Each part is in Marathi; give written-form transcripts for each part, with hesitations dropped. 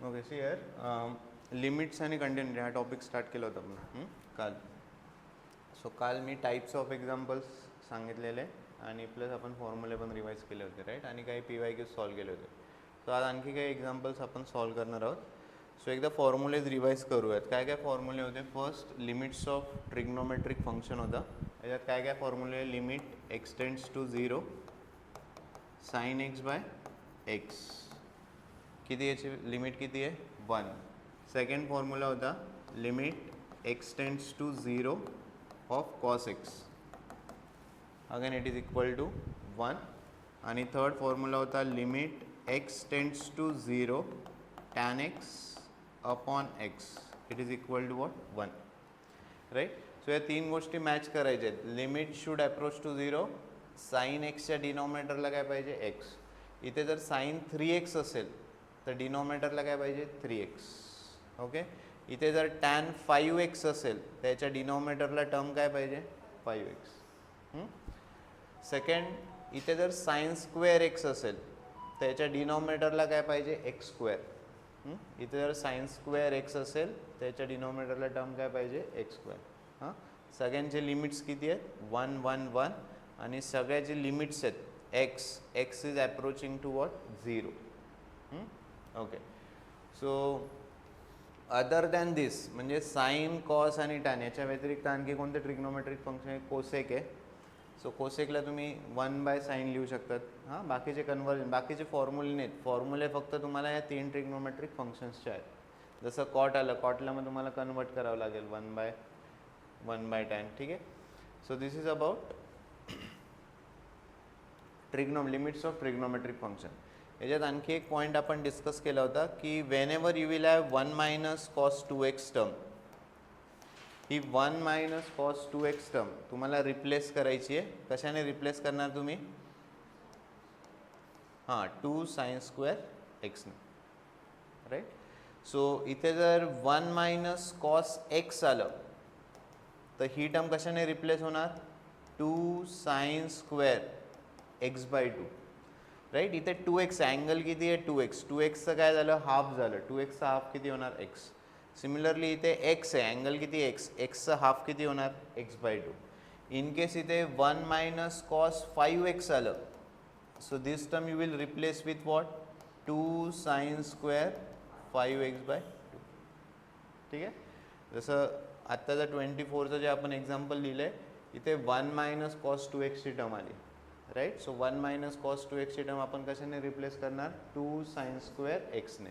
ओके सी यार लिमिट्स आणि कंटिन्युटी हा टॉपिक स्टार्ट केला होता आपण काल. सो काल मी टाईप्स ऑफ एक्झाम्पल्स सांगितलेले आणि प्लस आपण फॉर्म्युले पण रिवाईज केले होते राईट, आणि काही PYQ सॉल्व केले होते. सो आज आणखी काही एक्झाम्पल्स आपण सॉल्व करणार आहोत. सो एकदा फॉर्म्युलेज रिवाईज करूयात. काय काय फॉर्म्युले होते. First limits of trigonometric function होता. याच्यात काय काय फॉर्म्युले. Limit x tends to 0 sine x by x. किती याची लिमिट किती आहे 1. सेकंड फॉर्म्युला होता limit x tends to 0 of cos x. Again it is equal to 1. आणि थर्ड फॉर्म्युला होता limit x tends to 0 tan x upon x. It is equal to what 1. Right. So या तीन गोष्टी मॅच करायच्या आहेत. Limit should approach to 0. Sine एक्सच्या डिनॉमिनेटरला काय पाहिजे एक्स. इथे जर साइन 3x असेल तर डिनॉमिनेटरला काय पाहिजे 3x. ओके. इथे जर टॅन 5x असेल त्याच्या डिनॉमिनेटरला टर्म काय पाहिजे 5x. सेकंड इथे जर साइन स्क्वेअर एक्स असेल त्याच्या डिनॉमिनेटरला काय पाहिजे एक्स स्क्वेअर. इथे जर साइन स्क्वेअर एक्स असेल त्याच्या डिनॉमिनेटरला टर्म काय पाहिजे एक्स स्क्वेअर. हां, सगळ्यांचे लिमिट्स किती आहेत 1 1 1. आणि सगळ्याचे लिमिट्स आहेत x is approaching to what 0. Okay. So other than this म्हणजे साइन कॉस आणि टॅन याच्या व्यतिरिक्त आणखी कोणते ट्रिग्नोमेट्रिक फंक्शन आहे. कोसेक आहे. सो कोसेकला तुम्ही 1/sin लिहू शकतात. हां, बाकीचे कन्वर्जन बाकीचे फॉर्म्युले नाहीत. फॉर्म्युले फक्त तुम्हाला या 3 ट्रिग्नोमेट्रिक फंक्शन्सचे आहेत. जसं कॉट आलं, कॉटला मग तुम्हाला कन्वर्ट करावं लागेल 1/tan. ठीक आहे. So this is about limits of trigonometric function. याच्यात आणखी एक पॉईंट आपण डिस्कस केला होता की Wien ever you will have 1 minus cos 2x term, he 1 minus cos 2x term तुम्हाला रिप्लेस करायची आहे. कशाने रिप्लेस करणार तुम्ही. हां, 2 साइन स्क्वेअर एक्सने. राईट. सो इथे जर 1 मायनस कॉस एक्स आलं तर ही टर्म कशाने रिप्लेस होणार 2 sine square x by 2. Right. इथे 2x अँगल किती आहे 2x. 2xचं काय झालं हाफ झालं. 2xचा हाफ किती होणार x. सिमिलरली इथे x आहे, अँगल किती एक्स. एक्सचा हाफ किती होणार x बाय 2. इन केस इथे 1 मायनस कॉस 5x आलं so this term you will replace with what 2 sine square 5x by 2. ठीक आहे. जसं आत्ताचं 24चं जे आपण एक्झाम्पल लिहिलं आहे इथे 1 मायनस कॉस 2x ची टर्म आली. Right. So 1 minus cos 2x ची टर्म आपण कशाने रिप्लेस करणार 2 साइन स्क्वेअर एक्सने.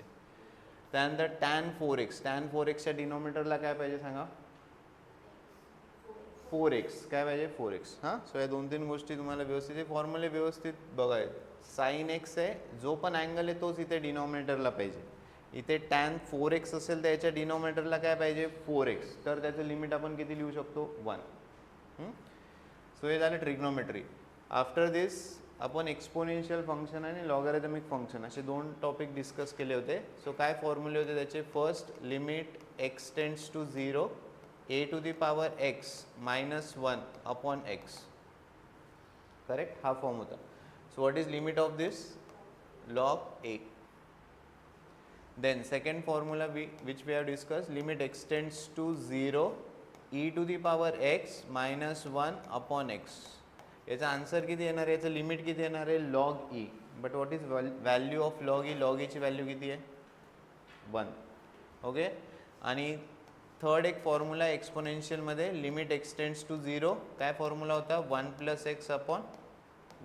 त्यानंतर टॅन 4x. टॅन 4x च्या डिनॉमिनेटरला काय पाहिजे सांगा 4x. काय पाहिजे 4x. हां, सो या 2-3 गोष्टी तुम्हाला व्यवस्थित फॉर्म्युले व्यवस्थित बघायचे. साइन एक्स आहे, जो पण अँगल आहे तोच इथे डिनॉमिनेटरला पाहिजे. इथे टॅन 4x असेल तर याच्या डिनॉमिनेटरला काय पाहिजे 4x. तर त्याचं लिमिट आपण किती लिहू शकतो 1. सो हे झालं ट्रिग्नोमेट्री. आफ्टर दिस आपण एक्सपोनेन्शियल फंक्शन आणि लॉगॅरिथमिक फंक्शन असे 2 टॉपिक डिस्कस केले होते. सो काय फॉर्म्युले होते त्याचे. First limit x tends to 0 a to the power x minus 1 upon x. Correct. हा फॉर्म होता. So what is limit of this log a. Then second formula which we have discussed, limit extends to 0 e to the power x minus 1 upon x. याचा आन्सर किती येणार आहे, याचं लिमिट किती येणार आहे log e. But what is value of log e. log e ची व्हॅल्यू किती आहे 1. ओके. आणि थर्ड एक फॉर्म्युला एक्सपोनेन्शियलमध्ये लिमिट एक्सटेंड्स टू 0. काय फॉर्म्युला होता 1 plus x upon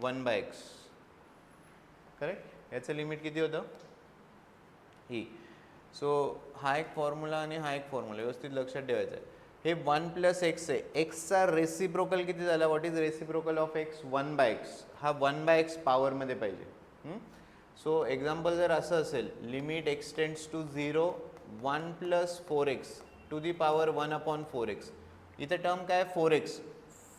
1 by x. Correct. याचं लिमिट किती होतं ही. सो हा एक फॉर्म्युला आणि हा एक फॉर्म्युला व्यवस्थित लक्षात ठेवायचा आहे. हे 1 प्लस एक्स आहे. एक्सचा रेसिप्रोकल किती झाला. What is reciprocal of x 1 by x. हा 1 बाय एक्स पॉवरमध्ये पाहिजे. सो एक्झाम्पल जर असं असेल limit x tends to 0 1 plus 4x to the power 1 upon 4x. इथे टर्म काय 4x.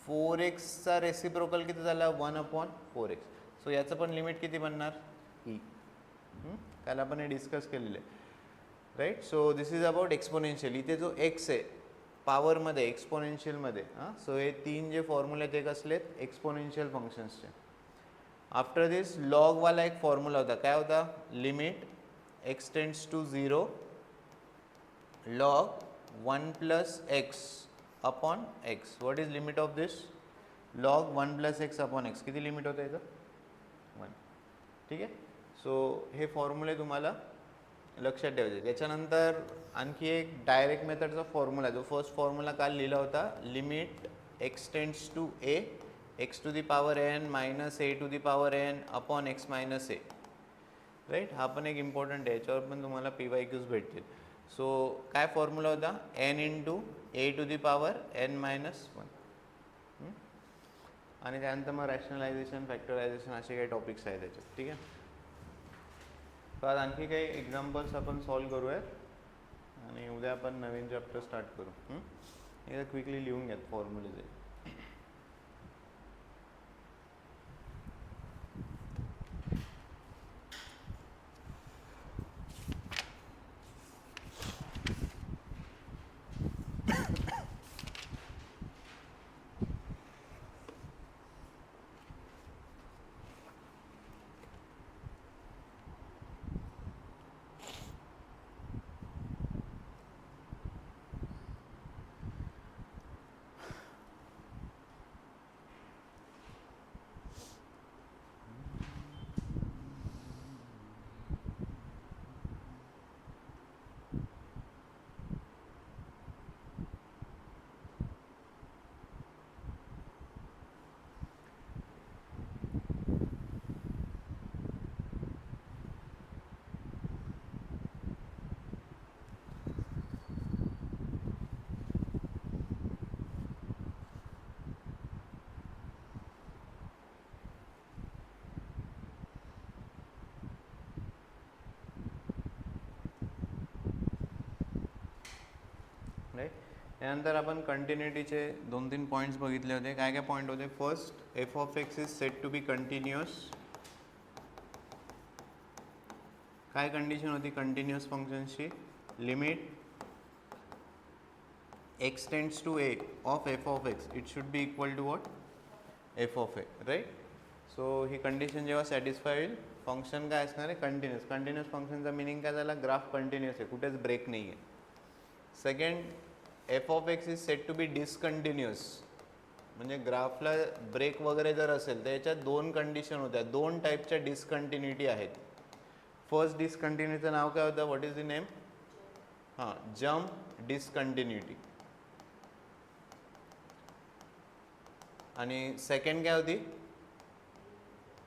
4xचा रेसिप्रोकल किती झाला 1 अपॉन 4x. सो याचं पण लिमिट किती बनणार ई. काल आपण हे डिस्कस केलेलं आहे. Right. So this is about exponential. इथे जो एक्स आहे पॉवरमध्ये एक्सपोनेन्शियलमध्ये. सो हे 3 जे फॉर्म्युले ते कसलेत एक्सपोनेन्शियल फंक्शन्सचे. आफ्टर दिस लॉगवाला एक फॉर्म्युला होता. काय होता limit x tends to 0 log 1 plus x upon x. What is limit of this? log 1 plus x upon x. किती लिमिट होतं याचं? 1. ठीक आहे. सो हे फॉर्म्युले तुम्हाला लक्षात ठेवायचे. त्याच्यानंतर आणखी एक डायरेक्ट मेथडचा फॉर्म्युला जो फर्स्ट फॉर्म्युला काल लिहिला होता, limit x tends to a x to the power n minus a to the power n upon x minus a. Right, हा पण एक इम्पॉर्टंट आहे, याच्यावर पण तुम्हाला PYQs भेटतील. सो काय फॉर्म्युला होता? n into a to the power n minus 1. आणि त्यानंतर मग रॅशनलायझेशन, फॅक्टरायझेशन असे काही टॉपिक्स आहेत त्याच्यात. ठीक आहे. तर आज आणखी काही एक्झाम्पल्स आपण सॉल्व करूयात आणि उद्या आपण नवीन चॅप्टर स्टार्ट करू. एकदा क्विकली लिहून घ्या फॉर्म्युले. राईट, त्यानंतर आपण कंटिन्युटीचे 2-3 पॉईंट्स बघितले होते. काय काय पॉईंट होते? First, f of x is set to be continuous. काय कंडिशन होती कंटिन्युअस फंक्शनची? Limit x tends to a of f of x it should be equal to what? F of a. Right. So ही कंडिशन जेव्हा सॅटिस्फाय होईल, फंक्शन काय असणार आहे? कंटिन्युअस. कंटिन्युअस फंक्शनचा मिनिंग काय झाला? ग्राफ कंटिन्युअस आहे, कुठेच ब्रेक नाही आहे. Second, f of x is set to be discontinuous. म्हणजे ग्राफला ब्रेक वगैरे जर असेल तर याच्यात 2 कंडिशन होत्या, 2 टाईपच्या डिसकंटिन्युटी आहेत. फर्स्ट डिसकंटिन्युटीचं नाव काय होतं? What is the name? Jump discontinuity. आणि सेकंड काय होती?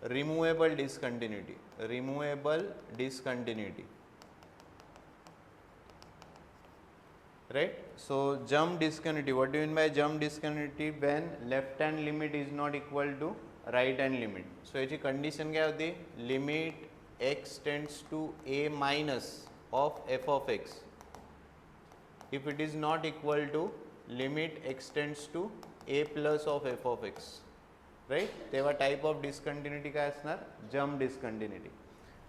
Removable discontinuity. Removable discontinuity. Right, so jump discontinuity, what do you mean by jump discontinuity? When left hand limit is not equal to right hand limit. So याची कंडिशन काय होती? Limit x tends to a minus of f of x if it is not equal to limit x tends to a plus of f of x. Right, तेव्हा टाईप ऑफ डिसकंटिन्युटी काय असणार? Jump discontinuity.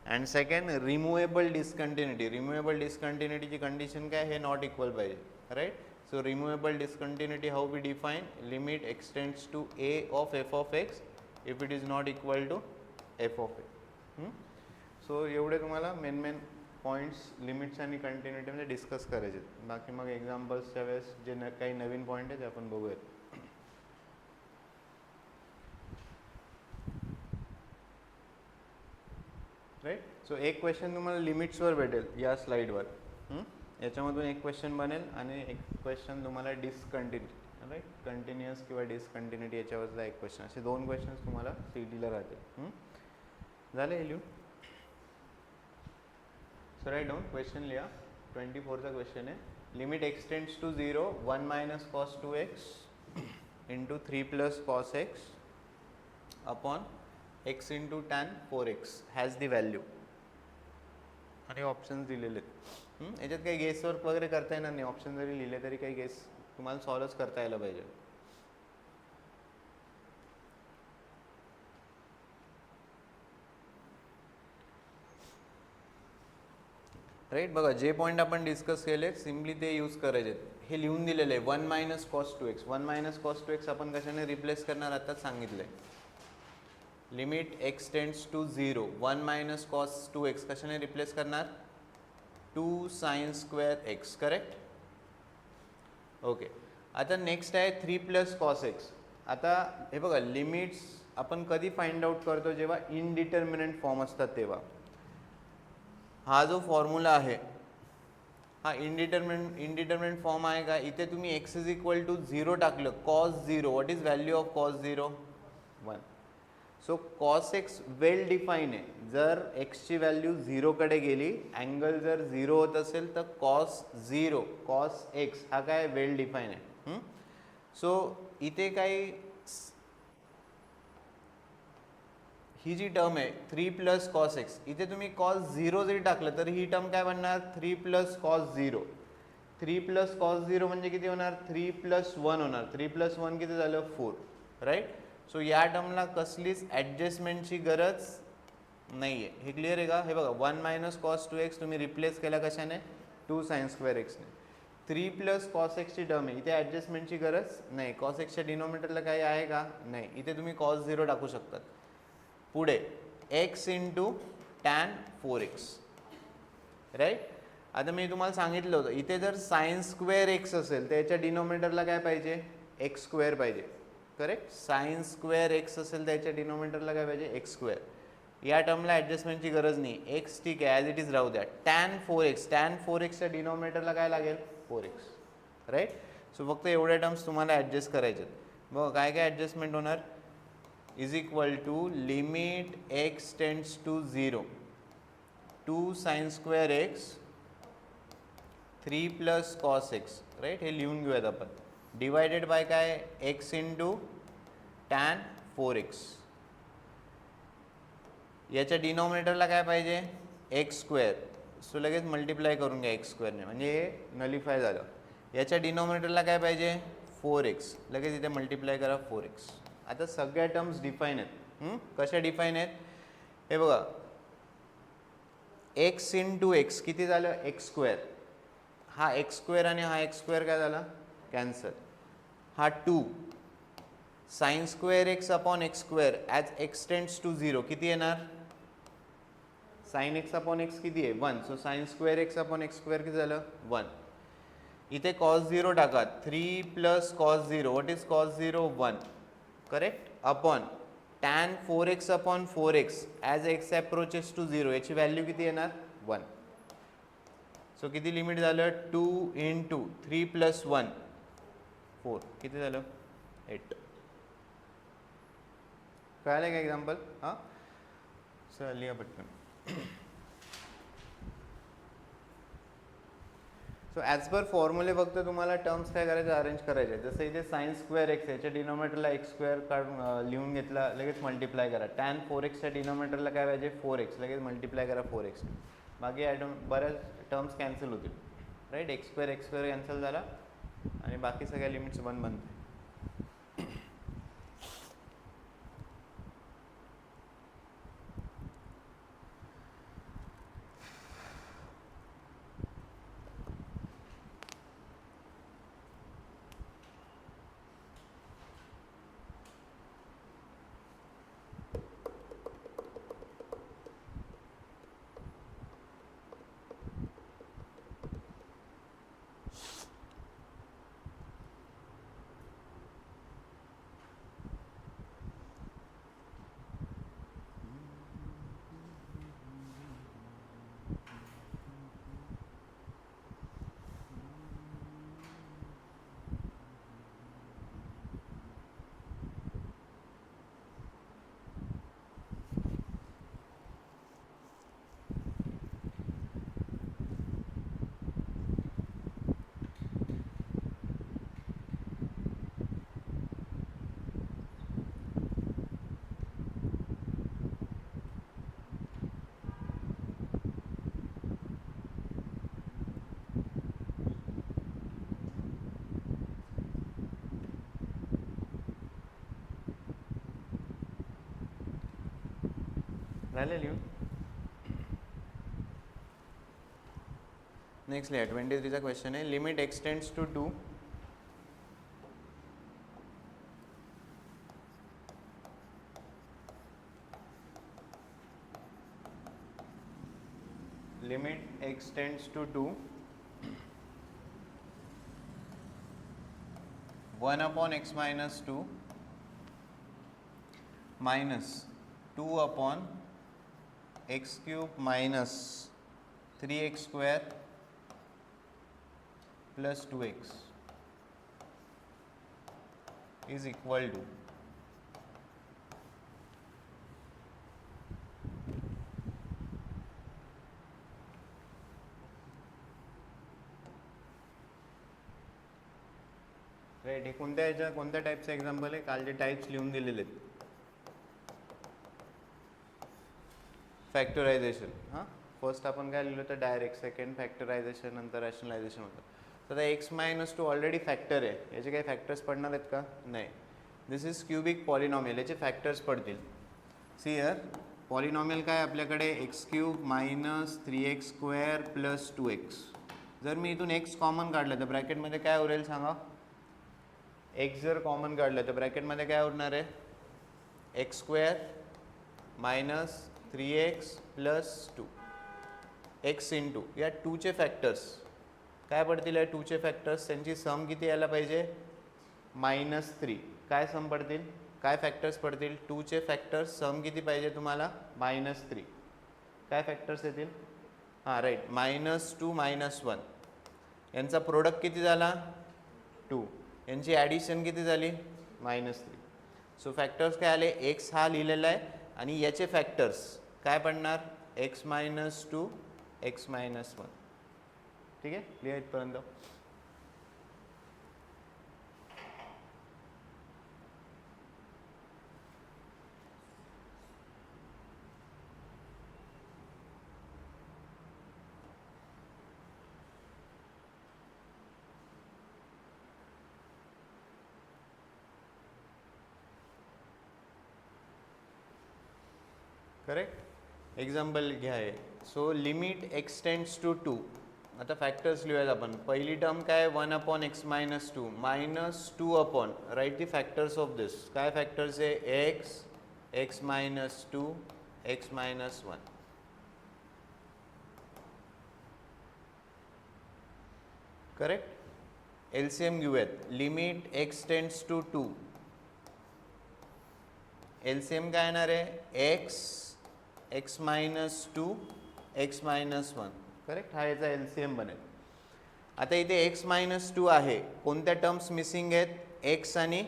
And second, removable discontinuity. Removable डिसकंटिन्युटीची कंडिशन काय? हे नॉट इक्वल पाहिजे. Right, so removable discontinuity how we define? Limit x tends to a of f of x if it is not equal to f of a. So एवढे तुम्हाला मेन पॉईंट्स लिमिट्स आणि कंटिन्युटीमध्ये डिस्कस करायचे. बाकी मग एक्झाम्पल्सच्या वेळेस जे काही नवीन पॉईंट आहे ते आपण बघूयात. राईट, सो एक क्वेश्चन तुम्हाला लिमिट्सवर भेटेल या स्लाईडवर. याच्यामधून एक क्वेश्चन बनेल आणि एक क्वेश्चन तुम्हाला डिसकंटिन्युटी, राईट, कंटिन्युअस किंवा डिसकंटिन्युटी याच्यावरचा एक क्वेश्चन. असे 2 क्वेश्चन्स तुम्हाला CETला राहतील. झाले हे लिहून? सो राईट डाऊन क्वेश्चन लिहा. 24चा क्वेश्चन आहे. Limit x tends to 0 1 minus cos 2x into 3 plus cos x upon x into tan 4x has the value. आणि ऑप्शन्स दिलेले आहेत. याच्यात काही गेस वर्क वगैरे करता येणार नाही. ऑप्शन जरी लिहिले तरी काही गेस तुम्हाला सॉल्वच करता यायला पाहिजे. राईट, बघा जे पॉईंट आपण डिस्कस केले सिम्पली ते यूज करायचे. हे लिहून दिलेलं आहे 1 minus cos 2x. 1 minus cos 2x आपण कशाने रिप्लेस करणार आताच सांगितलं आहे. Limit x tends to 0 1 minus cos 2x कशाने रिप्लेस करणार? 2 sine square x, correct. Okay, आता नेक्स्ट आहे 3 प्लस कॉस एक्स. आता हे बघा, लिमिट्स आपण कधी फाइंड आउट करतो, जेव्हा इनडिटर्मिनेंट फॉर्म असतात तेव्हा. हा जो फॉर्म्युला आहे हा इनडिटर्मिनेंट फॉर्म आहे का. इथे तुम्ही एक्स इज इक्वल टू 0 टाकलं, cos 0, what is value of cos 0, 1. So cos x well define आहे. जर एक्सची व्हॅल्यू 0 कडे गेली, अँगल जर 0 होत असेल तर कॉस 0 कॉस एक्स हा काय वेल डिफाईन आहे. सो इथे काही ही जी टर्म आहे 3 प्लस कॉस एक्स, इथे तुम्ही कॉस 0 जरी टाकलं तर ही टर्म काय बनणार, 3 प्लस कॉस 0. 3 प्लस कॉस 0 म्हणजे किती होणार, 3 प्लस 1 होणार. 3 प्लस 1 किती झालं, 4, राईट. सो या टर्मला कसलीच ॲडजस्टमेंटची गरज नाही आहे. हे क्लिअर आहे का. हे बघा, 1 मायनस कॉस 2x तुम्ही रिप्लेस केला कशाने, 2 साइन स्क्वेअर एक्सने. 3 प्लस कॉस एक्सची टर्म आहे, इथे ॲडजस्टमेंटची गरज नाही. कॉस एक्सच्या डिनोमिनेटरला काही आहे का, नाही. इथे तुम्ही कॉस 0 टाकू शकतात. पुढे x into tan 4x, right. आता मी तुम्हाला सांगितलं होतं, इथे जर साइन स्क्वेअर एक्स असेल त्याच्या डिनोमिनेटरला काय पाहिजे, एक्स स्क्वेअर पाहिजे, करेक्ट. साइन स्क्वेअर एक्स असेल त्याच्या डिनोमिनेटरला काय पाहिजे, एक्स स्क्वेअर. या टर्मला ॲडजस्टमेंटची गरज नाही. एक्स ठीक आहे, ॲज इट इज राहू द्या. टॅन 4x, टॅन 4xच्या डिनोमिनेटरला काय लागेल, 4x, राईट. सो फक्त एवढ्या टर्म्स तुम्हाला ॲडजस्ट करायचे. बघा काय काय ॲडजस्टमेंट होणार, is equal to limit x tends to 0, 2 sine square x 3 plus cos x, right. हे लिहून घेऊयात आपण. डिवायडेड बाय काय, एक्स इंटू टॅन 4x. याच्या डिनॉमिनेटरला काय पाहिजे, एक्स स्क्वेअर. सो लगेच मल्टिप्लाय करून घ्या एक्स स्क्वेअरने, म्हणजे हे नलिफाय झालं. याच्या डिनॉमिनेटरला काय पाहिजे, 4x. लगेच इथे मल्टिप्लाय करा 4x. आता सगळ्या टर्म्स डिफाईन आहेत. कशा डिफाईन आहेत, हे बघा. एक्स इंटू एक्स किती झालं, एक्स स्क्वेअर. हा एक्स स्क्वेअर आणि हा एक्स स्क्वेअर काय झाला, कॅन्सल. हा 2 sine square x upon x square as x tends to 0 किती येणार, साइन एक्स अपॉन एक्स किती आहे, 1. So sine square x upon x square किती झालं, 1. इथे कॉस 0 टाका, 3 plus cos 0, what is cos 0, 1, correct. Upon tan 4x upon 4x as x approaches to 0, याची व्हॅल्यू किती येणार, 1. सो किती लिमिट झालं, 2 इंटू 3 प्लस 1 4, किती झालं, 8. कळालं का एक्झाम्पल. हां, चल लिहा पटकन. सो ॲज पर फॉर्म्युले फक्त तुम्हाला टर्म्स काय करायचे, अरेंज करायचे. जसं इथे साइन स्क्वेअर एक्स, याच्या डिनोमिनेटरला एक्स स्क्वेअर काढून लिहून घेतला, लगेच मल्टिप्लाय करा. टॅन 4xच्या डिनोमिनेटरला काय पाहिजे, 4x, लगेच मल्टिप्लाय करा 4x. बाकी ॲटम बऱ्याच टर्म्स कॅन्सल होतील, राईट. एक्स स्क्वेअर कॅन्सल झाला आणि बाकी सगळ्या लिमिट्स 1 बनते. झालं लिहून. नेक्स्ट लिहा, 23चा क्वेश्चन आहे. Limit x tends to 2, limit x tends to 2 1 upon x minus 2 minus 2 upon x cube minus 3x square plus 2x is equal to right. हे कोणत्या टाईपचं एक्झाम्पल आहे? काल जे टाईप्स लिहून दिलेले आहेत. फॅक्टरायझेशन. हां, फर्स्ट आपण काय लिहिलं होतं? डायरेक्ट. सेकंड फॅक्टरायझेशन, नंतर रॅशनलायझेशन होतं. तर आता एक्स मायनस 2 ऑलरेडी फॅक्टर आहे. याचे काही फॅक्टर्स पडणार आहेत का? नाही. दिस इज क्युबिक पॉलिनॉमियल. याचे फॅक्टर्स पडतील. सी हिअर, पॉलिनॉमियल काय आपल्याकडे? X cube minus 3x square plus 2x. जर मी इथून x कॉमन काढलं तर ब्रॅकेटमध्ये काय उरेल सांगा? x जर कॉमन काढलं तर ब्रॅकेटमध्ये काय उरणार आहे? X square minus 3x plus 2 x into या 2चे फॅक्टर्स काय पडतील? या 2चे फॅक्टर्स त्यांची सम किती यायला पाहिजे? -3. काय सम पडतील? काय फॅक्टर्स पडतील? 2चे फॅक्टर्स सम किती पाहिजे तुम्हाला? -3. काय फॅक्टर्स येतील? हां राईट, -2 -1. यांचा प्रोडक्ट किती झाला? 2. यांची ॲडिशन किती झाली? -3. सो फॅक्टर्स काय आले? एक्स हा लिहिलेला आहे आणि याचे फॅक्टर्स काय पडणार? x - 2 x - 1. ठीक आहे, लिहा इथपर्यंत. करेक्ट. एक्झाम्पल घ्या आहे. So limit x tends to 2. आता फॅक्टर्स लिहूयात आपण. पहिली टर्म काय? 1 upon x minus 2 minus 2 upon, right the factors of this. काय फॅक्टर्स आहे? X, x minus 2 x minus 1. Correct. LCM घेऊयात. Limit x tends to 2. LCM काय येणार आहे? x minus 2 x minus 1. Correct. हा याचा LCM बनेल. आता इथे x मायनस 2 आहे. कोणत्या टर्म्स मिसिंग आहेत? x आणि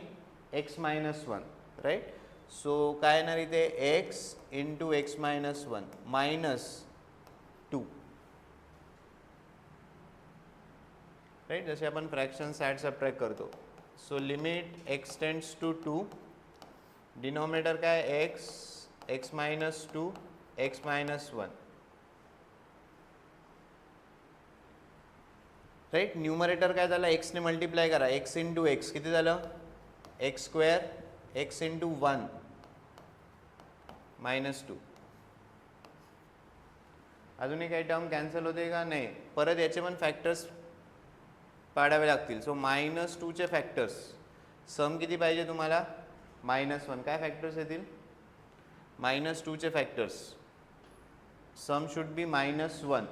x मायनस 1. राईट. सो काय येणार इथे? x into x minus 1 minus 2. Right. जसे आपण फ्रॅक्शन्स ॲड सबट्रॅक्ट करतो. So limit x tends to 2. Denominator काय? x minus 2 x minus 1. Right. Numerator काय झालं? x ने मल्टिप्लाय करा. x इंटू एक्स किती झालं? X square x into 1 -2. अजूनही काही टर्म कॅन्सल होते का? नाही. परत याचे पण फॅक्टर्स पाडावे लागतील. सो -2चे फॅक्टर्स सम किती पाहिजे तुम्हाला? -1. काय फॅक्टर्स येतील? -2चे factors sum should be -1.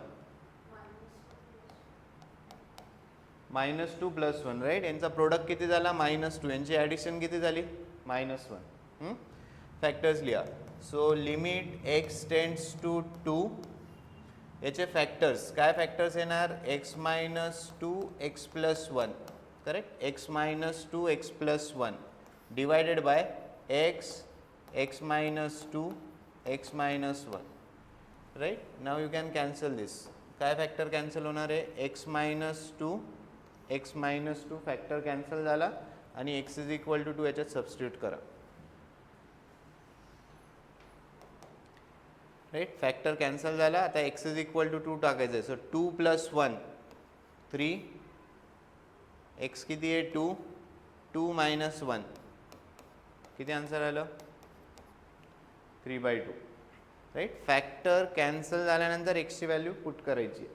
-2 + 1. Right. यांचा प्रोडक्ट किती झाला? -2. यांची ॲडिशन किती झाली? -1. फॅक्टर्स लिहा. So limit x tends to 2. याचे फॅक्टर्स काय फॅक्टर्स येणार? x minus 2 x plus 1. Correct. x minus 2 x plus 1 divided by x minus 2 x minus 1. Right. Now you can cancel this. काय फॅक्टर कॅन्सल होणार आहे? x minus 2 x minus 2 factor cancel झाला आणि x इज इक्वल टू 2 याच्यात सबस्टिट्यूट करा. राईट. फॅक्टर कॅन्सल झाला. आता x इज इक्वल टू 2 टाकायचं आहे. सो 2 + 1 3. x किती आहे? 2. 2 - 1 किती आन्सर आलं? 3/2. राईट. फॅक्टर कॅन्सल झाल्यानंतर एक्सची व्हॅल्यू पुट करायची.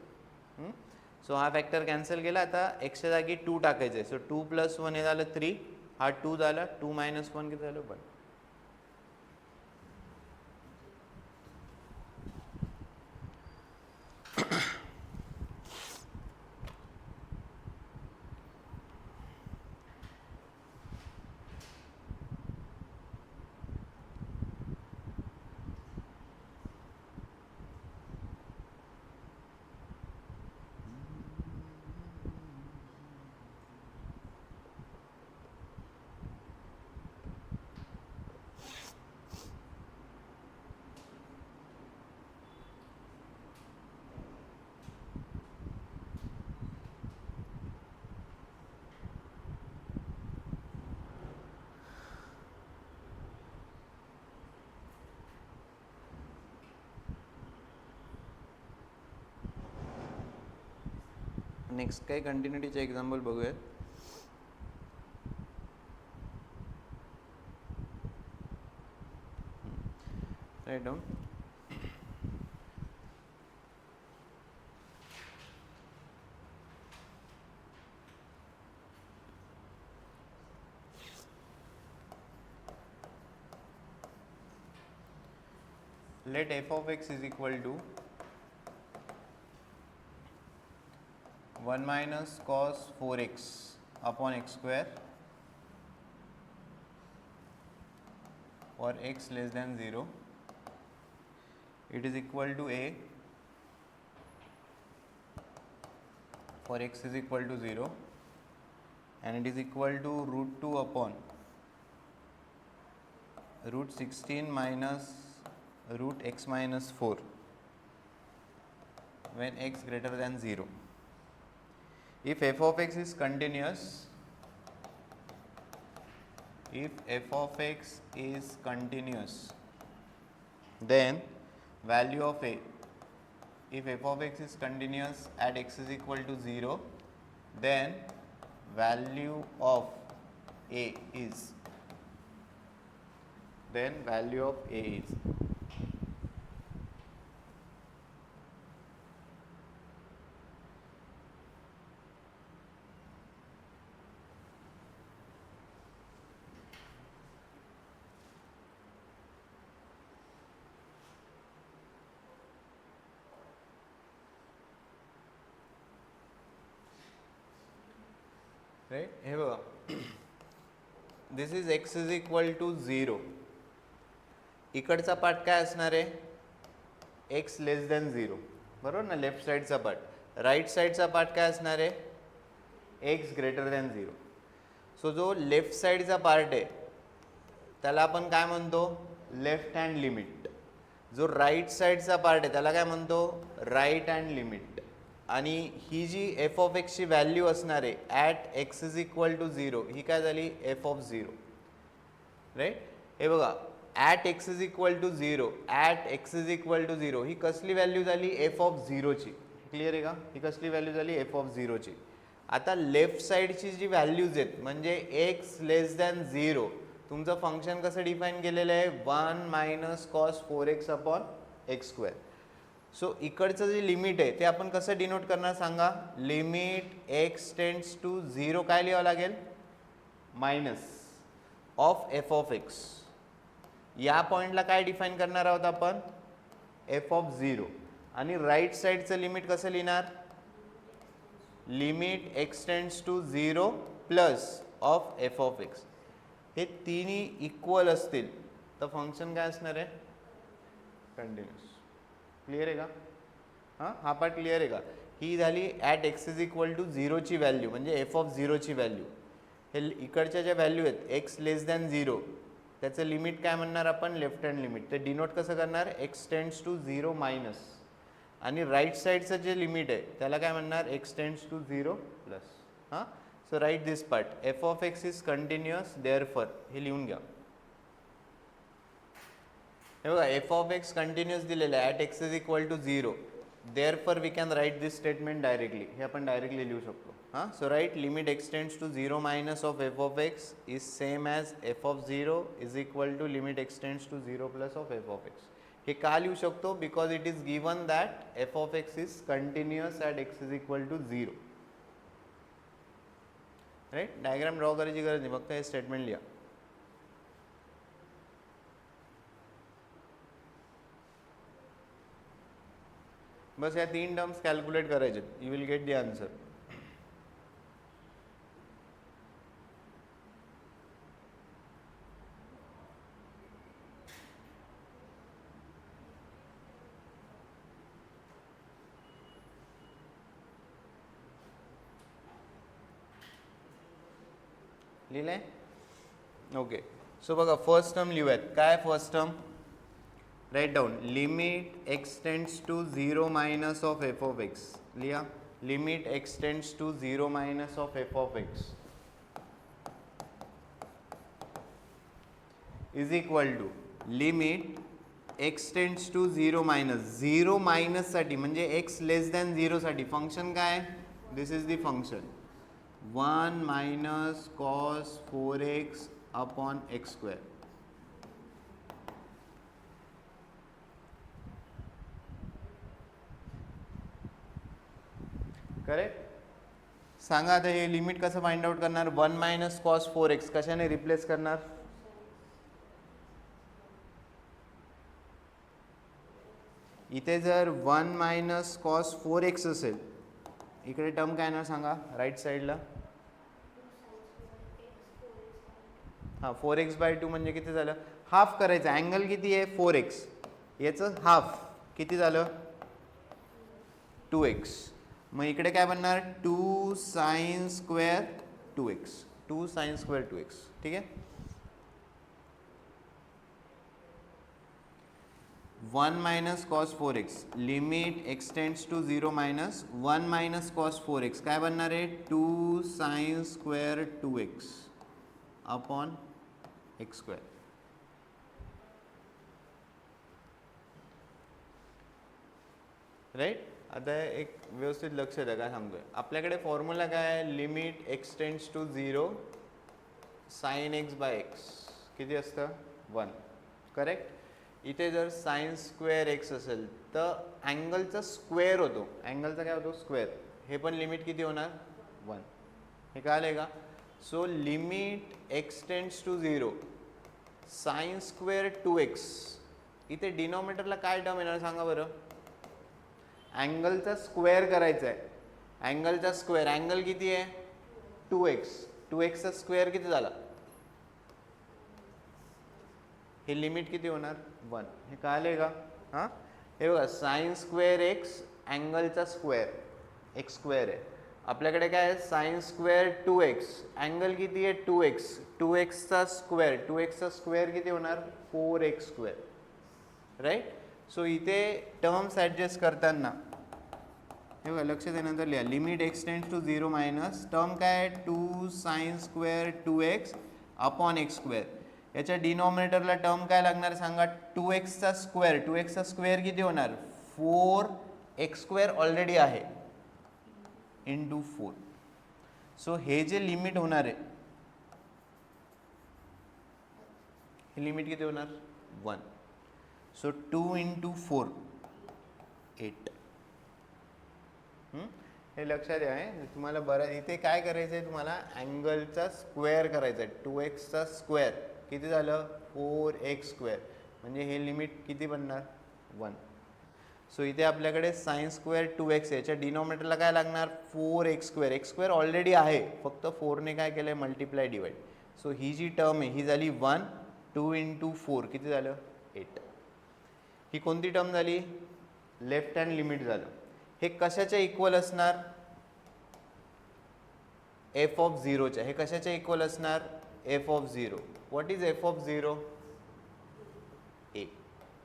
सो हा फॅक्टर कॅन्सल केला. आता एक्सच्या जागी 2 टाकायचं आहे. सो 2 + 1 हे झालं 3. हा 2 झाला. 2 - 1 किती झालं? 1. नेक्स्ट काही कंटिन्युटीचे एक्झाम्पल बघूयात. Write down. Let f of x is equal to 1 minus cos 4x upon x square for x less than 0. It is equal to a for x is equal to 0, and it is equal to root 2 upon root 16 minus root x minus 4 when x greater than 0. If f of x is continuous, then value of a, if f of x is continuous at x is equal to 0, then value of a is, right? हे बघा, this is x is equal to 0. इकडचा पार्ट काय असणार आहे? x लेस दॅन 0, बरोबर ना? लेफ्ट साईडचा पार्ट. राईट साईडचा पार्ट काय असणार आहे? x greater than 0. सो जो लेफ्ट साईडचा पार्ट आहे त्याला आपण काय म्हणतो? Left hand limit. जो राईट साईडचा पार्ट आहे त्याला काय म्हणतो? Right hand limit. आणि ही जी एफ ऑफ एक्सची व्हॅल्यू असणार आहे at x is equal to 0, ही काय झाली? F of 0, right? हे बघा, at x is equal to 0, at x is equal to 0 ही कसली व्हॅल्यू झाली? F of 0ची. क्लिअर आहे का? ही कसली व्हॅल्यू झाली? एफ ऑफ 0ची. आता लेफ्ट साईडची जी व्हॅल्यूज आहेत म्हणजे एक्स लेस दॅन 0, तुमचं फंक्शन कसं डिफाईन केलेलं आहे? 1 minus cos 4x upon x square. So इकडचं जे लिमिट आहे ते आपण कसं डिनोट करणार सांगा? लिमिट एक्स टेंड्स टू 0 काय लिहावं लागेल? Minus of f of x. या पॉईंटला काय डिफाईन करणार आहोत आपण? F of 0. आणि राईट साईडचं लिमिट कसं लिहिणार? Limit x tends to 0 plus of f of x. हे तिन्ही इक्वल असतील तर फंक्शन काय असणार आहे? कंटिन्युअस. क्लिअर आहे का? हां, हा पार्ट क्लिअर आहे का? ही झाली at x is equal to 0ची व्हॅल्यू म्हणजे एफ ऑफ 0ची व्हॅल्यू. हे इकडच्या ज्या व्हॅल्यू आहेत एक्स लेस दॅन 0 त्याचं लिमिट काय म्हणणार आपण? Left hand limit. ते डिनोट कसं करणार? X tends to 0 minus. आणि राईट साईडचं जे लिमिट आहे त्याला काय म्हणणार? X tends to 0 plus. हां, so right this part. F of x is continuous therefore, हे लिहून घ्या. हे बघा, एफ ऑफ एक्स कंटिन्युअस दिलेलं आहे at x is equal to 0, therefore we can write this statement directly. हे आपण डायरेक्टली लिहू शकतो. हां, so write limit x tends to 0 minus of f of x is same as f of 0 is equal to limit x tends to 0 plus of f of x. हे का लिहू शकतो? Because it is given that f of x is continuous at x is equal to 0. Right? Diagram draw करायची गरज नाही, फक्त हे स्टेटमेंट लिहा. बस या 3 टर्म्स कॅल्क्युलेट करायचे, you will get the answer. लिहिलंय? ओके. सो बघा, फर्स्ट टर्म लिहूयात. काय first term? Right down. Limit x tends to 0 minus of f of x. लिहा. Limit x tends to 0 minus of f of x is equal to limit x tends to 0 minus. 0 मायनससाठी म्हणजे एक्स लेस दॅन 0साठी फंक्शन काय? This is the function 1 minus cos 4x upon x square. Correct. सांगा आता हे लिमिट कसं फाइंड आउट करणार. 1 मायनस कॉस 4x कशाने रिप्लेस करणार. इथे जर 1 मायनस कॉस 4x असेल, इकडे टर्म काय येणार सांगा राईट साईडला. हां 4x/2 म्हणजे किती झालं. हाफ करायचं. अँगल किती आहे 4x, याचं हाफ किती झालं 2x. मग इकडे काय बनणार 2 sine square 2x. 2 sine square 2x. ठीक आहे. 1 minus cos 4x limit x tends to 0 minus 1 minus cos 4x काय बनणार आहे 2 sine square 2x upon x square. Right. आता एक व्यवस्थित लक्ष द्या काय सांगतोय. आपल्याकडे फॉर्म्युला काय आहे limit x tends to 0 sine x by x किती असतं 1. करेक्ट. इथे जर साइन स्क्वेअर एक्स असेल तर अँगलचा स्क्वेअर होतो. अँगलचा काय होतो स्क्वेअर. हे पण लिमिट किती होणार 1. हे कळालंय का. So limit x tends to 0 sine square 2x. इथे डिनॉमिनेटरला काय टर्म येणार सांगा बरं. अँगलचा स्क्वेअर करायचा आहे. अँगलचा स्क्वेअर अँगल किती आहे 2x. 2x चा स्क्वेअर किती झाला. हे लिमिट किती होणार 1. हे कळालंय का. हां हे बघा साइन स्क्वेअर एक्स अँगलचा स्क्वेअर एक्स स्क्वेअर आहे. आपल्याकडे काय आहे साइन स्क्वेअर 2x अँगल किती आहे 2x. 2x चा स्क्वेअर 2x चा स्क्वेअर किती होणार 4x स्क्वेअर. राईट. सो इथे टर्म्स ॲडजस्ट करताना हे बघा लक्ष देण्यानंतर लिहा limit x tends to 0 minus term काय आहे 2 sine square 2x upon x square. याच्या डिनॉमिनेटरला टर्म काय लागणार सांगा 2x चा स्क्वेअर. 2x चा स्क्वेअर किती होणार 4x स्क्वेअर ऑलरेडी आहे इंटू 4. सो हे जे लिमिट होणार आहे हे लिमिट किती होणार 1. So 2 into 4 8. हे लक्षात द्या. तुम्हाला बरं इथे काय करायचं आहे तुम्हाला अँगलचा स्क्वेअर करायचा आहे. 2x चा स्क्वेअर किती झालं 4x स्क्वेअर म्हणजे हे लिमिट किती बनणार 1. सो इथे आपल्याकडे साइन स्क्वेअर 2x याच्या डिनॉमिनेटरला काय लागणार 4x square. X square already आहे फक्त 4ने काय केलं मल्टिप्लाय डिवाइड. सो ही जी टर्म आहे ही झाली 1. 2 इंटू 4 किती झालं 8. ही कोणती टर्म झाली लेफ्ट हँड लिमिट झालं. हे कशाच्या इक्वल असणार एफ ऑफ 0च्या. हे कशाच्या इक्वल असणार F of 0. What is F of 0 ए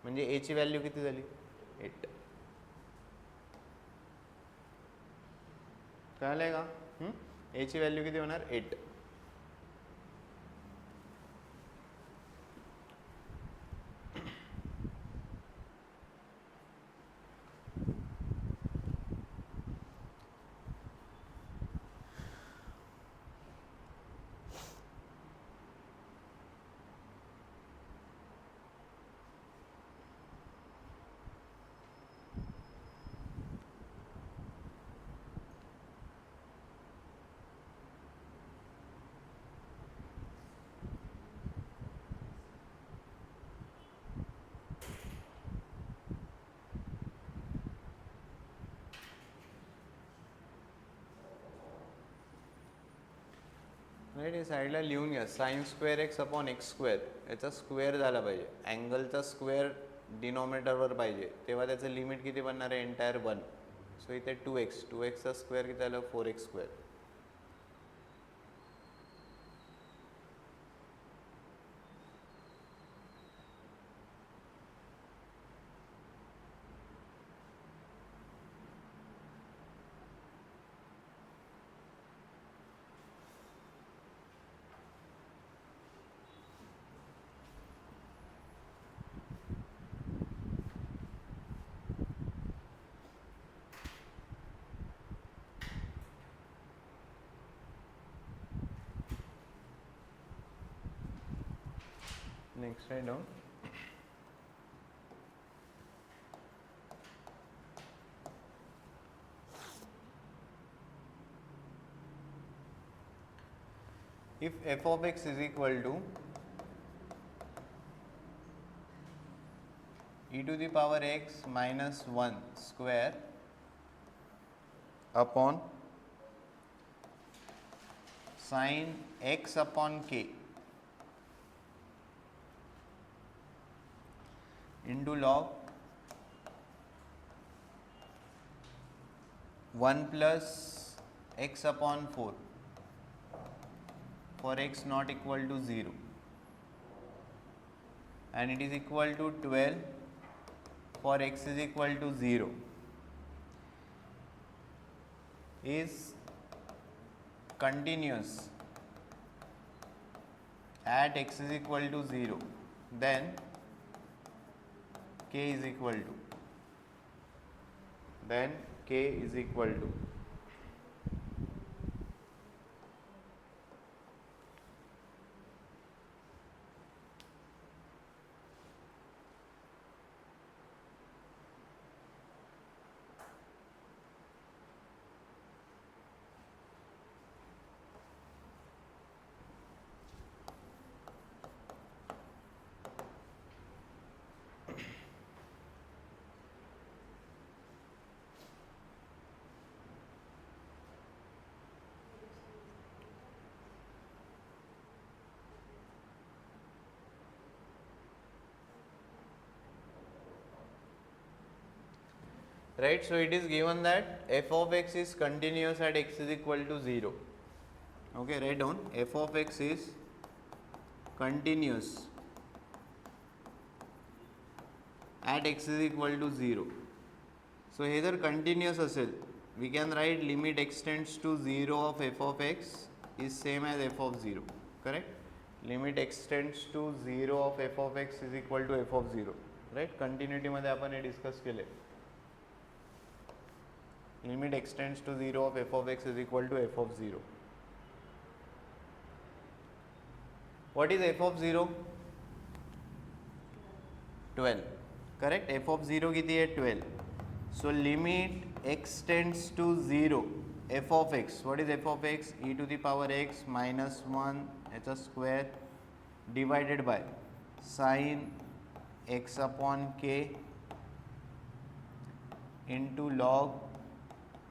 म्हणजे ए ची व्हॅल्यू किती झाली 8. कळलंय का. ए ची व्हॅल्यू किती होणार 8. राईट. साईडला लिहून घ्या sign square x upon x square. याचा स्क्वेअर झाला पाहिजे. अँगलचा स्क्वेअर डिनॉमिनेटरवर पाहिजे तेव्हा त्याचं लिमिट किती बनणार आहे एंटायर 1. सो इथे 2x. 2x चा स्क्वेअर किती झालं 4x square. Next write down. If f of x is equal to e to the power x minus 1 square upon sin x upon k into log 1 plus x upon 4 for x not equal to 0, and it is equal to 12 for x is equal to 0, is continuous at x is equal to 0, then k is equal to right. So it is given that f of x is continuous at x is equal to 0. Okay, write down f of x is continuous at x is equal to 0. So हे जर continuous असेल, we can write limit x tends to 0 of f of x is same as f of 0, correct? Limit x tends to 0 of f of x is equal to f of 0, right? Continuity मध्ये आपण हे discuss केले. Limit x tends to 0 of f of x is equal to f of 0. What is f of 0? 12, correct? f of 0 किती है? 12. So limit x tends to 0 f of x. What is f of x? E to the power x minus 1 h square divided by sin x upon k into log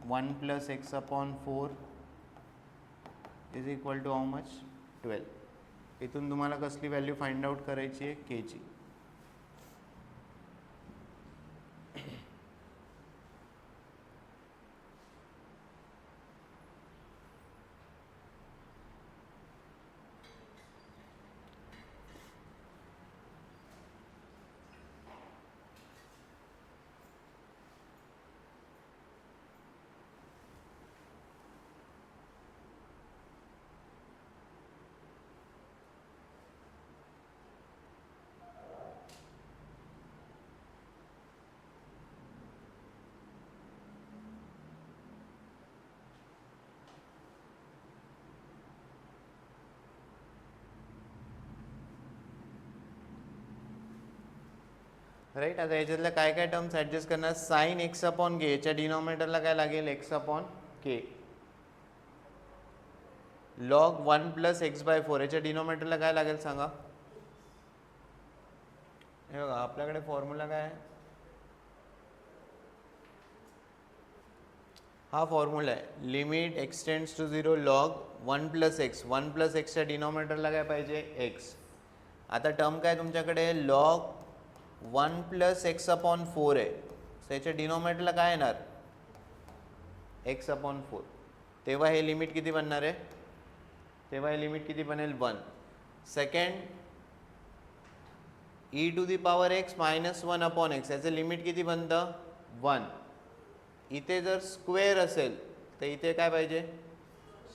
1 plus x upon 4 is equal to how much? 12. इथून तुम्हाला कसली व्हॅल्यू फाइंड आउट करायची आहे? k ची. राइट. आता याच्यातल्या काय काय टर्म्स ॲडजस्ट करणार? साइन एक्स अपॉन के, याच्या डिनॉमिनेटरला काय लागेल? एक्स अपॉन के. लॉग 1 प्लस एक्स बाय 4, याच्या डिनॉमिनेटरला काय लागेल सांगा? हे बघा, आपल्याकडे फॉर्म्युला काय आहे? हा फॉर्म्युला आहे. Limit x tends to 0 log 1 plus x. 1 plus एक्सच्या डिनॉमिनेटरला काय पाहिजे? एक्स. आता टर्म काय तुमच्याकडे? लॉग 1 प्लस एक्स अपॉन 4 आहे. त्याच्या डिनॉमिनेटरला काय येणार? X upon 4. तेव्हा हे लिमिट किती बनणार आहे? तेव्हा हे लिमिट किती बनेल? 1. Second, e to the power x minus 1 upon x, याचं लिमिट किती बनतं? 1. इथे जर स्क्वेअर असेल तर इथे काय पाहिजे?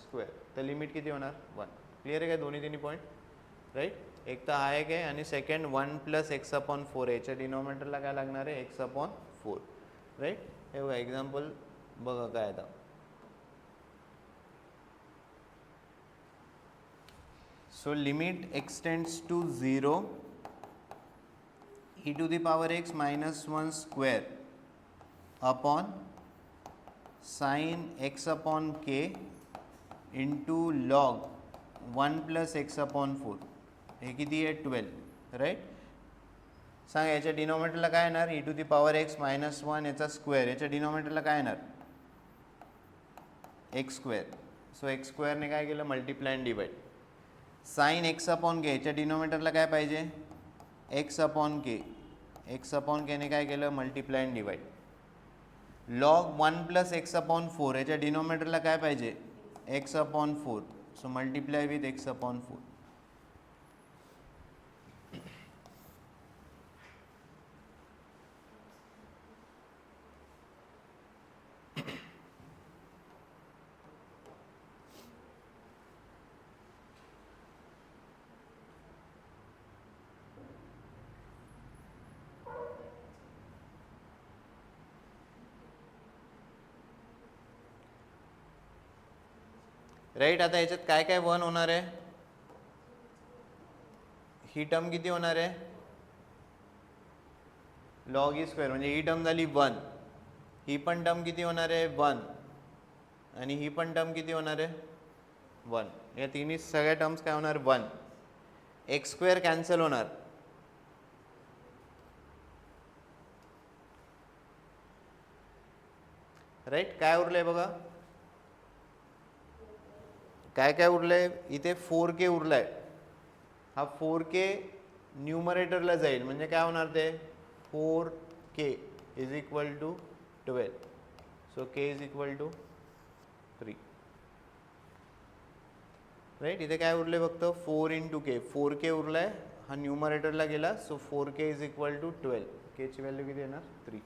स्क्वेअर. तर लिमिट किती होणार? 1. क्लिअर आहे काय दोन्ही तिन्ही पॉईंट? राईट. एक तर हा एक आहे आणि सेकंड 1 प्लस एक्स अपॉन 4 आहे. याच्या डिनॉमिनेटरला काय लागणार आहे? X upon 4. राईट. हे बघा एक्झाम्पल बघा काय आता. So limit x tends to 0 e to the power x minus 1 square upon sin x upon k into log 1 plus x upon 4. हे किती आहे 12, राईट. सांग याच्या डिनॉमिनेटरला काय येणार, e to the power x minus 1 याचा स्क्वेअर, याच्या डिनॉमिनेटरला काय येणार एक्स स्क्वेअर. सो एक्स स्क्वेअरने काय केलं multiply and divide. Sine x upon k, याच्या डिनॉमिनेटरला काय पाहिजे x upon k, x upon केने काय केलं multiply and divide. Log 1 plus x upon 4, याच्या डिनॉमिनेटरला काय पाहिजे x upon 4. So multiply with x upon 4. Right. आता याच्यात काय काय 1 होणार आहे, ही टर्म किती होणार आहे लॉग ई स्क्वेअर, म्हणजे ही टर्म झाली 1, ही पण टर्म किती होणार आहे 1, आणि ही पण टर्म किती होणार आहे 1. या तिन्ही सगळ्या टर्म्स काय होणार 1. एक्स स्क्वेअर कॅन्सल होणार, राईट. काय उरलंय बघा, काय काय उरलंय इथे 4k उरलाय. हा 4k न्यूमरेटरला जाईल, म्हणजे काय होणार ते 4k is equal to 12. So k is equal to 3, right. इथे काय उरले फक्त 4 इंटू के, 4k उरलाय, हा न्यूमरेटरला गेला. So 4k is equal to 12. k ची व्हॅल्यू किती येणार 3.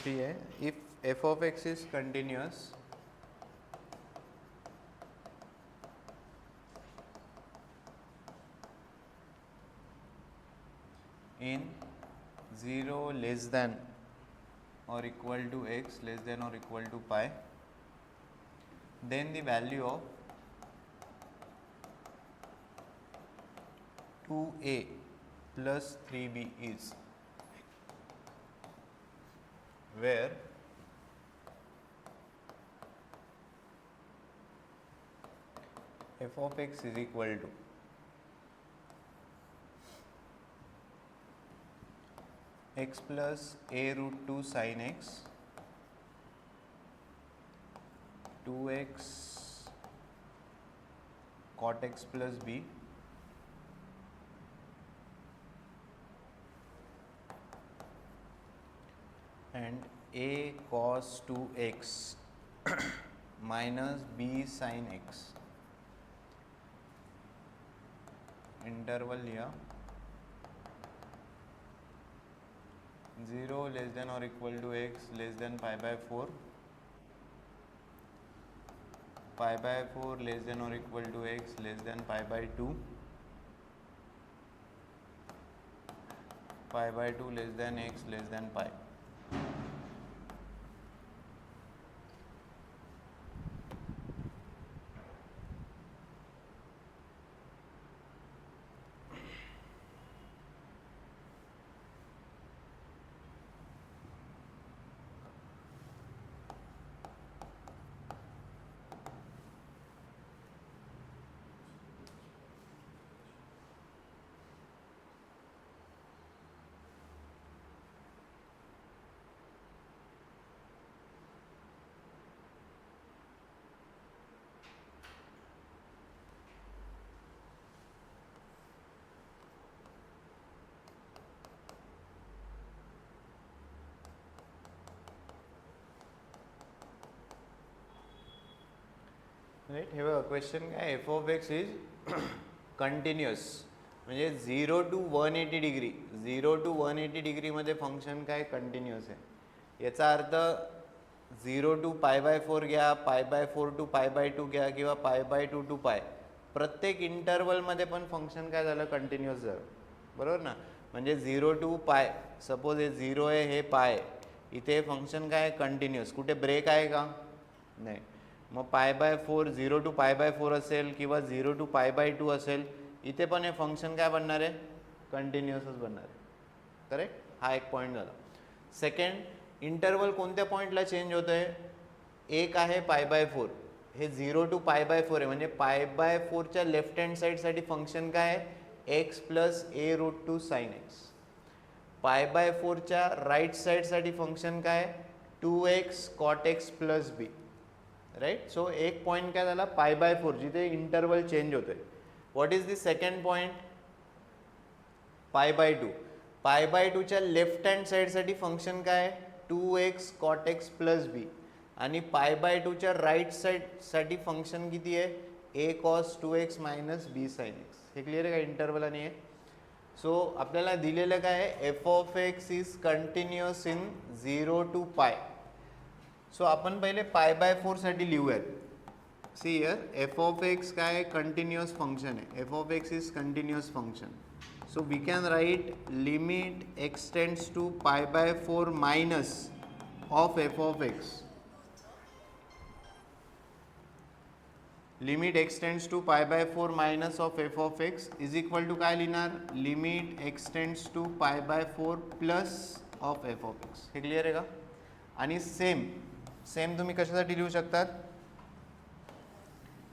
है. If f of x is continuous in 0 less than or equal to x less than or equal to pi, then the value of 2a plus 3b is, where f of x is equal to x plus a root 2 sin x, 2x cot x plus b, and a cos 2x minus b sin x. Interval लिया 0 लेस देन और equal to x less than π/4, π/4 less than और equal to x less than π/2, π/2 less than x less than π. Right. हे बघा क्वेश्चन काय, f of x is continuous, म्हणजे 0 to 180 डिग्री, 0 to 180 डिग्रीमध्ये फंक्शन काय कंटिन्युअस आहे. याचा अर्थ 0 to π/4 घ्या, π/4 to π/2 घ्या किंवा π/2 to π, प्रत्येक इंटरवलमध्ये पण फंक्शन काय झालं कंटिन्युअस झालं, बरोबर ना. म्हणजे 0 to π, सपोज हे 0 आहे, हे π आहे, इथे फंक्शन काय कंटिन्युअस, कुठे ब्रेक आहे का नाही. मग π/4 0 to π/4 असेल किंवा 0 to π/2 असेल, इथे पण हे फंक्शन काय बनणार आहे कंटिन्युअसच बनणार आहे. करेक्ट. हा एक पॉईंट झाला. सेकंड, इंटरवल कोणत्या पॉईंटला चेंज होतं आहे, एक आहे π/4, हे 0 to π/4 आहे, म्हणजे π/4च्या लेफ्ट हँड साईडसाठी फंक्शन काय आहे x plus a√2 sin x. π/4च्या राईट साईडसाठी फंक्शन काय आहे 2x cot x plus b. Right. So एक पॉईंट काय झाला π/4, जिथे इंटरवल चेंज होतोय. What is the second point, π/2. π/2च्या लेफ्ट हँड साईडसाठी फंक्शन काय आहे 2x cot x प्लस बी, आणि π/2च्या राईट साईडसाठी फंक्शन किती आहे a cos 2x minus b sin x. हे क्लिअर आहे का इंटरवल आणि हे. सो आपल्याला दिलेलं काय आहे, f of x is continuous in 0 to π. So आपण पहिले π/4 साठी लिहूयात. See here, f of x काय कंटिन्युअस फंक्शन आहे, f of x is continuous function. So we can write limit x tends to π/4 minus of f of x. Limit x tends to π/4 minus of f of x is equal to काय लिहिणार, limit x tends to π/4 plus of f of x. हे क्लिअर आहे का. आणि सेम तुम्ही कशासाठी लिहू शकतात,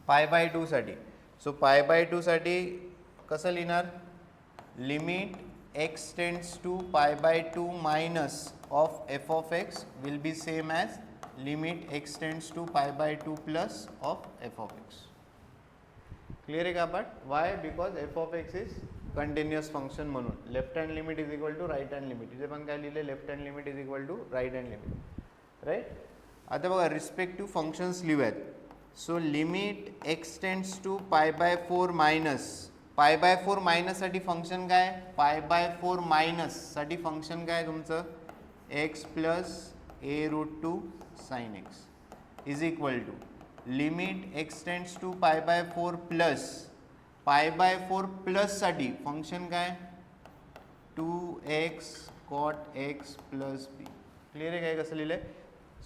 π/2 साठी. सो π/2 साठी कसं लिहिणार, limit x tends to π/2 minus of f of x will be same as limit x tends to π/2 plus of f of x. Clear आहे का. But why, because f of x is continuous function म्हणून. Left hand limit is equal to right hand limit. इथे पण काय लिहिले, left hand limit is equal to right hand limit. Right. आता बघा रिस्पेक्टिव्ह फंक्शन्स लिहूयात. So limit x tends to π/4 minus, π/4 minus साठी फंक्शन काय, π/4 मायनस साठी फंक्शन काय तुमचं x plus a√2 sin x is equal to limit x tends to π/4 plus, π/4 plus साठी फंक्शन काय 2x cot x plus b. Clear आहे काय कसं लिहिलंय.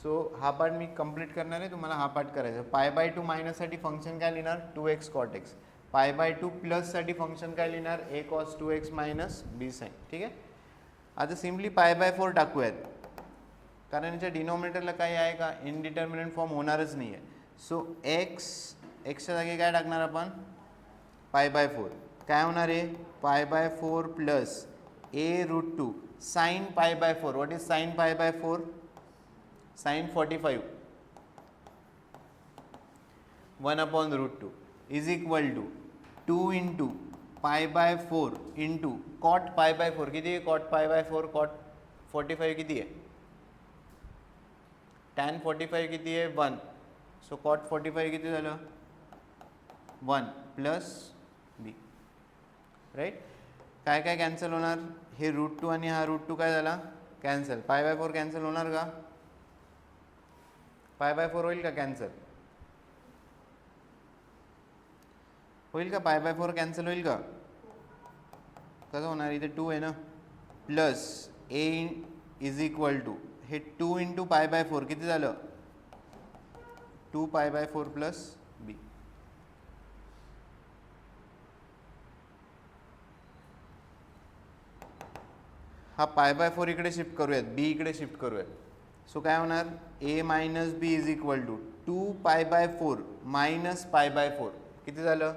सो हा पार्ट मी कंप्लीट करणार आहे, तुम्हाला हा पार्ट करायचा. π/2 मायनस साठी फंक्शन काय लिहिणार 2x cot x. π/2 प्लस साठी फंक्शन काय लिहिणार a cos 2x minus b sin. ठीक आहे. आता सिम्पली π/4 टाकूयात, कारण याच्या डिनॉमिनेटरला काही आहे का, इनडिटर्मिनेट फॉर्म होणारच नाही आहे. सो एक्सच्या जागी काय टाकणार आपण π/4. काय होणार आहे π/4 plus a√2 sine π/4. What is sine π/4, sine 45 1/√2 is equal to 2 into π/4 into cot π/4. किती आहे कॉट π/4, कॉट 45 किती आहे, tan 45 किती आहे 1. सो कॉट 45 किती झालं 1 प्लस बी. राईट. काय काय कॅन्सल होणार, हे √2 आणि हा √2 काय झाला कॅन्सल. पाय बाय 4 कॅन्सल होणार का? पाय बाय 4 होईल का कॅन्सल? होईल का? पाय बाय 4 कॅन्सल होईल का? कसं होणार? इथे 2 आहे ना, plus a is equal to हे 2 इंटू पाय बाय 4 किती झालं? 2 पाय बाय 4 प्लस बी. हा पाय बाय 4 इकडे शिफ्ट करूयात, बी इकडे शिफ्ट करूयात. सो काय होणार? A minus b is equal to 2 pi bye 4 minus pi by 4 किती झालं?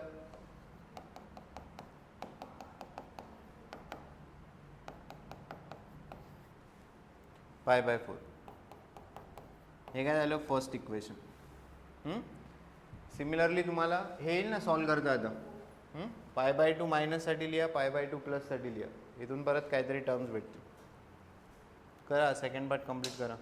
Pi by 4. हे काय झालं? First equation. सिमिलरली तुम्हाला हे येईल ना सॉल्व करता आता. पाय बाय 2 मायनससाठी लिहा, पाय बाय 2 प्लससाठी लिहा. इथून परत काहीतरी टर्म्स भेटतील. करा, सेकंड पार्ट कंप्लीट करा.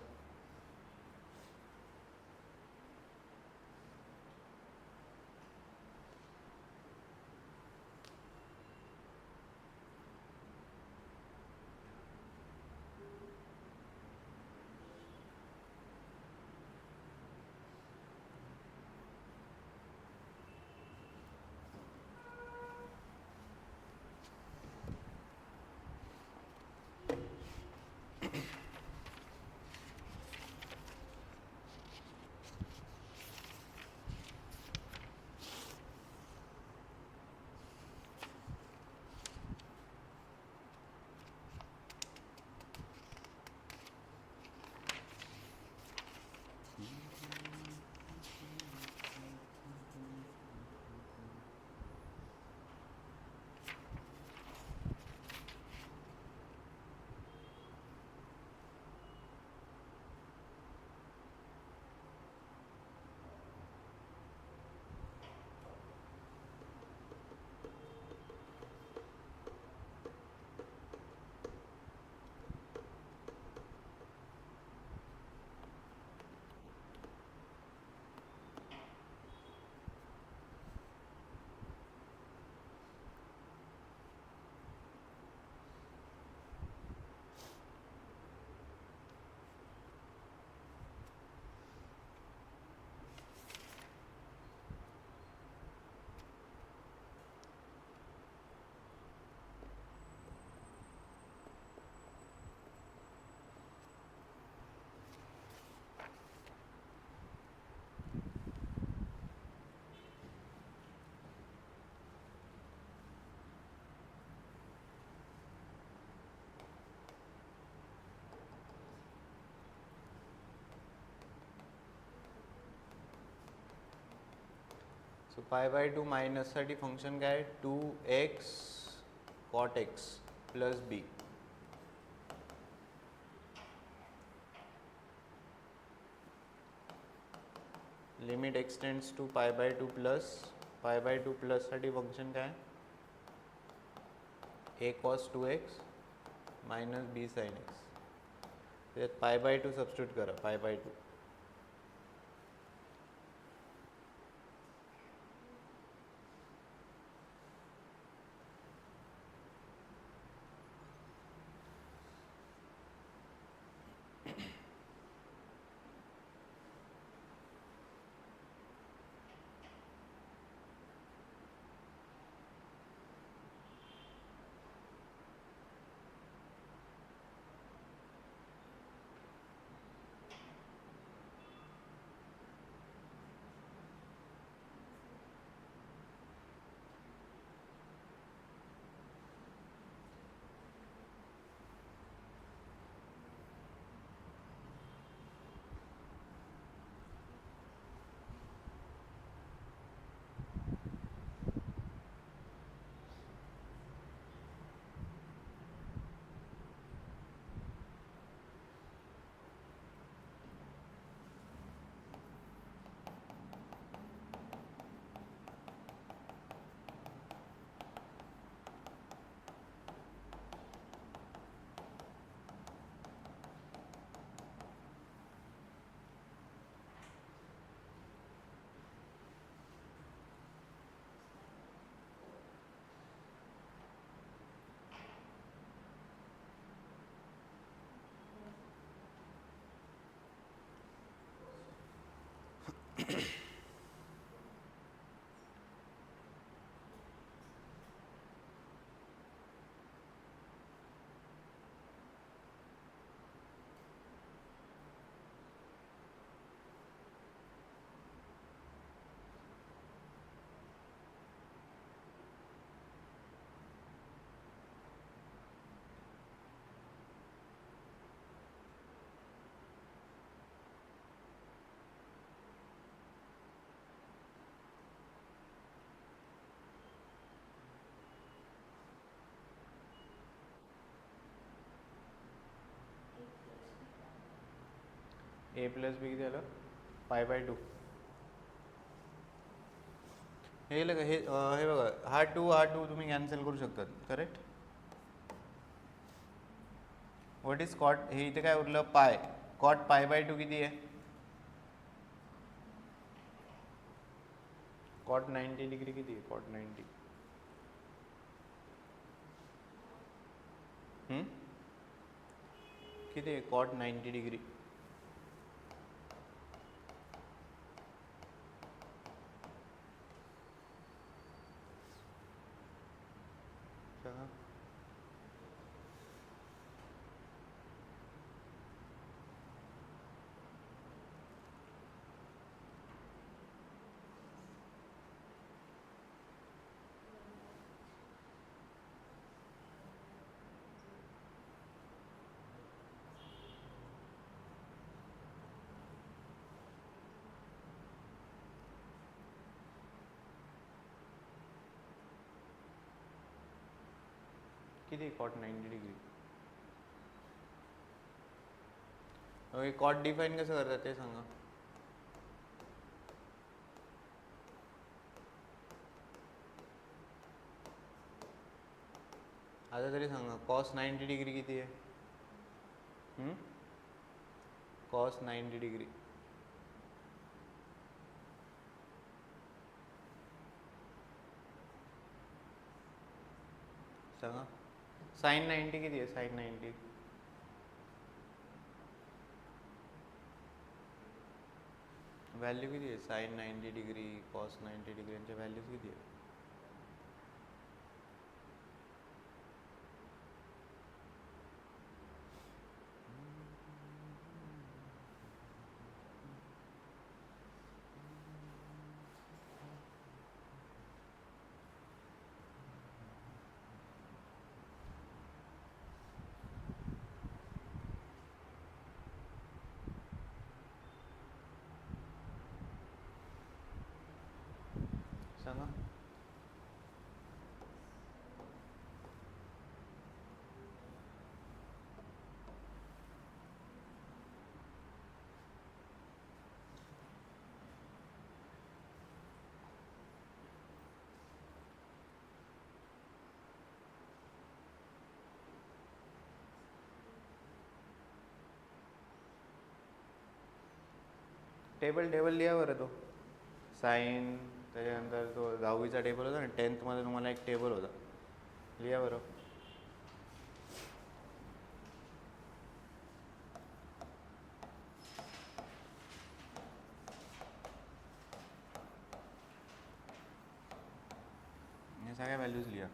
सो पाय बाय 2 मायनससाठी फंक्शन काय? 2x cot x plus b. Limit x tends to pi by 2 plus pi by 2 प्लससाठी फंक्शन काय? a cos 2x minus b sine x. त्यात पाय बाय 2 सबस्टिट्यूट करा, पाय बाय 2. ए प्लस बी किती झालं? π/2. हे लग हे हे बघा, हा टू तुम्ही कॅन्सल करू शकतात, करेक्ट. What is cot? हे इथे काय उरलं? पाय. कॉट π/2 किती आहे? कॉट 90 डिग्री किती आहे? कॉट 90 किती आहे? कॉट 90 डिग्री किती? Cot 90 degree. Okay, cot define कसं करतात ते सांगा. आता तरी सांगा, कॉस 90 डिग्री किती आहे? कॉस 90 डिग्री सांगा. साइन 90 किती आहे? साइन 90 व्हॅल्यू किती आहे? साइन 90 डिग्री, कॉस 90 डिग्री यांच्या व्हॅल्यूज किती आहे? सांगा. टेबल लिहा बरं. तो साइन, त्याच्यानंतर तो 10वीचा टेबल होता ना, 10th मध्ये तुम्हाला एक टेबल होता, लिहा बरं. हे सगळ्या व्हॅल्यूज लिहा.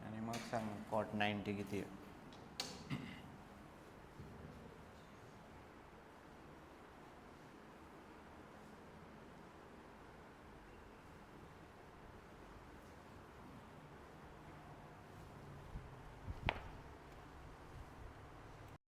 आणि मग सांग कॉट 90 किती आहे.